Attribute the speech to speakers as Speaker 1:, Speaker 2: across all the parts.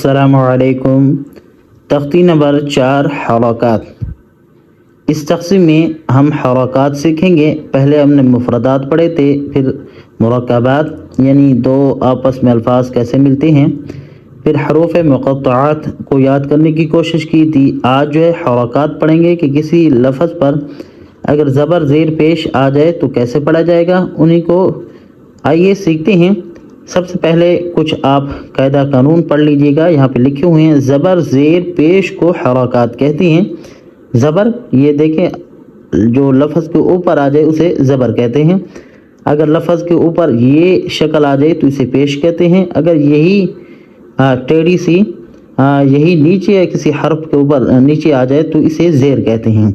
Speaker 1: अस्सलामुअलैकुम। तख्ती नंबर 4 हरकत। इस तक़सीम में हम हरकत सीखेंगे। पहले हमने मुफ़रदात पढ़े थे, फिर मुरक्कबात यानी दो आपस में अल्फाज कैसे मिलते हैं, फिर हरूफ मुक़त्तआत को याद करने की कोशिश की थी। आज जो है हरकत पढ़ेंगे कि किसी लफ्ज़ पर अगर ज़बर ज़ेर पेश आ जाए तो कैसे पढ़ा जाएगा, उन्हीं को आइए सीखते हैं। सबसे पहले कुछ आप कायदा कानून पढ़ लीजिएगा। यहाँ पे लिखे हुए हैं, ज़बर ज़ेर पेश को हरकत कहते हैं। ज़बर ये देखें, जो लफ्ज़ के ऊपर आ जाए उसे ज़बर कहते हैं। अगर लफ्ज़ के ऊपर ये शक्ल आ जाए तो इसे पेश कहते हैं। अगर यही टेढ़ी सी यही नीचे या किसी हर्फ के ऊपर नीचे आ जाए तो इसे ज़ेर कहते हैं।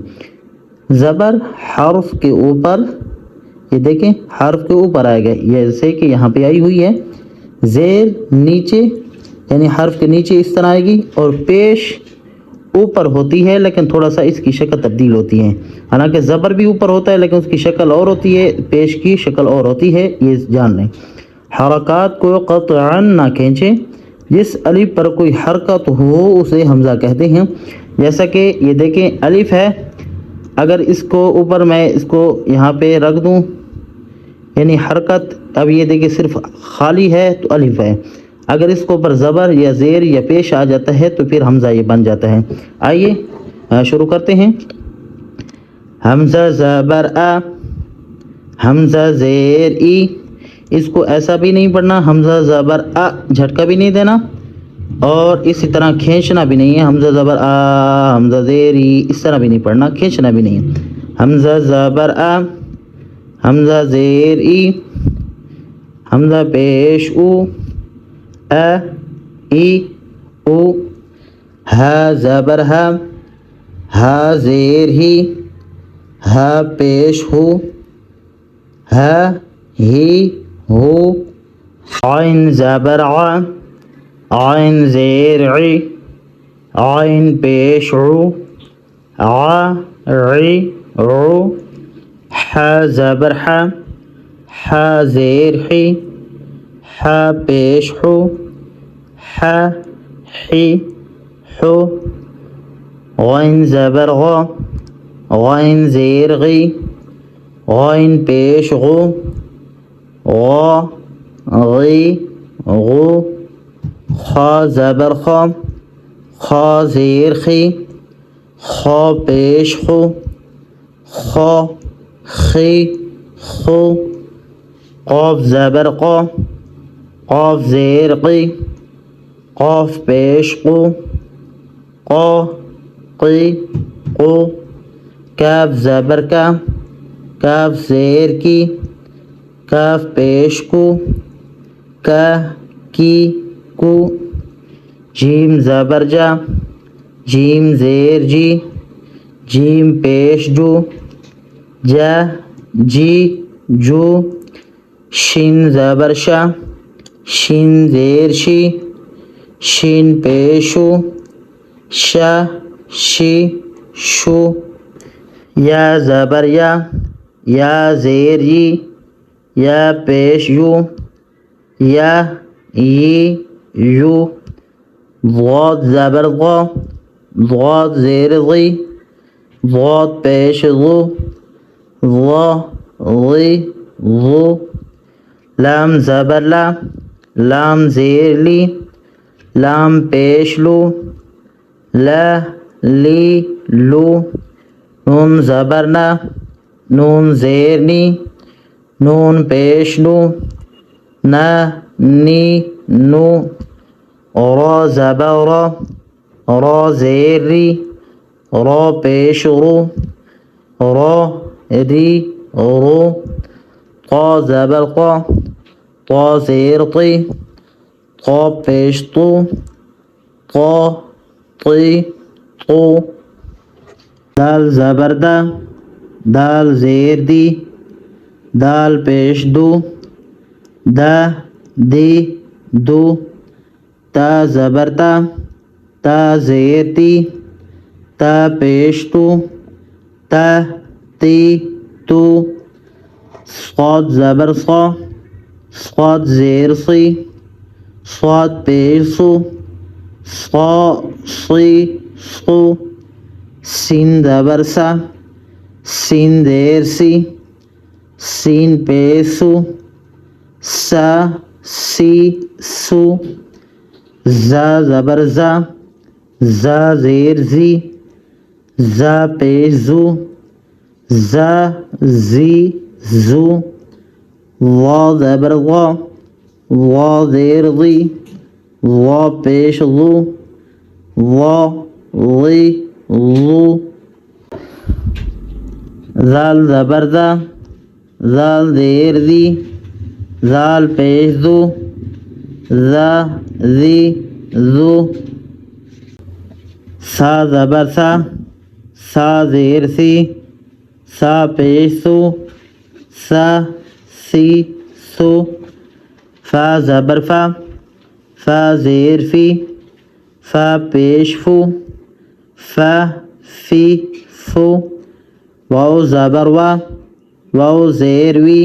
Speaker 1: ज़बर हर्फ के ऊपर, ये देखें हर्फ के ऊपर आएगा, जैसे कि यहाँ पे आई हुई है। ज़ेर नीचे यानी हर्फ के नीचे इस तरह आएगी, और पेश ऊपर होती है लेकिन थोड़ा सा इसकी शक्ल तब्दील होती है। हालांकि ज़बर भी ऊपर होता है लेकिन उसकी शक्ल और होती है, पेश की शक्ल और होती है, ये जान लें। हरकत को क़त्अन ना खींचें। जिस अलिफ पर कोई हरकत हो उसे हमज़ा कहते हैं। जैसा कि ये देखें अलिफ है, अगर इसको ऊपर मैं इसको यहाँ पे रख दूँ यानी हरकत, अब ये देखिए सिर्फ खाली है तो अलिफ है। अगर इसको ऊपर ज़बर या ज़ेर या पेश आ जाता है तो फिर हमज़ा ये बन जाता है। आइए शुरू करते हैं। हमज़ा ज़बर आ, हमज़ा ज़ेर ई। इसको ऐसा भी नहीं पढ़ना, हमज़ा ज़बर आ झटका भी नहीं देना और इसी तरह खींचना भी नहीं है। हमज़ा ज़बर आ, हमज़ा ज़ेर ई, इस तरह भी नहीं पढ़ना, खींचना भी नहीं है। हमज़ा ज़बर आ, हमज़ा ज़ेर ई, हमज़ा पेश ऊ, अ ई ऊ, हा ज़बर हा ज़ेर ही, हा पेश हु, हा ही हु, आइन ज़बर आ, आइन ज़ेर ई, आइन पेश उ, आ इ उ, हा ज़बर हा ज़ेर ही, हा पेश हु, हा ही हु, गैन ज़बर ग, गैन ज़ेर गी, गैन पेश गु, ग गी गु, खा ज़बर खा, खा ज़ेर खी, खा पेश खु, खा खी खु, क़ाफ ज़बर क़ा, क़ाफ ज़ेर क़ी, क़ाफ पेश क़ु, क़ा क़ी क़ु, काफ ज़बर का, काफ ज़ेर की, काफ पेश कु, का की कु, जीम ज़बर जा, जीम ज़ेर जी, जीम पेश जू, जा जी जू, शिन ज़बर शा, शिन ज़ेर शी, शिन पेशु, शा शी शु, या ज़बर या ज़ेर ई, या पेश यू, या ई यू, ज़ाद ज़बर ज़ा, ज़ाद ज़ेर ज़ी, ज़ाद पेश ज़ू, ज़ा ज़ी ज़ू, लाम ज़बर ला, लाम ज़ेर ली, लाम पेश लू, ला ली लू, नून ज़बर ना, नून ज़ेर नी, नून पेश नू, ना नी नू, रा ज़बर रा, रा ज़ेर री, रा पेश रू, रा री रू, ता ज़बर ता, ता ज़ेर ती, ता पेश तू, ता ती तू, दाल ज़बर दा, दाल ज़ेर दी, दाल पेश दू, दा दी दू, ता ज़बर ता ज़ेर ती, ता पेश तू, ता ती तू, स्वाद ज़बर सा, स्वाद ज़ेर सी, स्वाद पेश सु, صا صي صو सीन ज़बर सा सीन देर सी सीन पेसु सा सी सु जा ज़बर जा जा ज़ेर जी जा पेशु जा जी जू वा ज़बर वा ज़ेर ज़ी वा पेश लू वा ली लू ज़ाल ज़बर ज़ा ज़ाल ज़ेर ज़ी ज़ाल पेश ज़ू ज़ा ज़ी ज़ू सा ज़बर सा सा ज़ेर सी सा पेश सु सा सी सु फ़ा ज़बर फ़ा फ़ा ज़ेर फ़ी फ़ा पेश फ़ू फ़ा फ़ी फ़ू वाव ज़बर वा वाव ज़ेर वी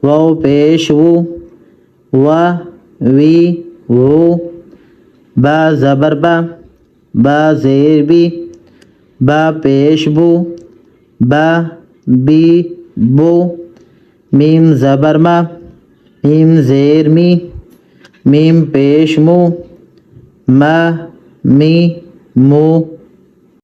Speaker 1: वाव पेश वू वा वी वो बा ज़बर बा ज़ेर बी बा पेश बू बा बी बो मीम ज़बर मा मीम ज़ेर मी मीम पेश मू मा मी मू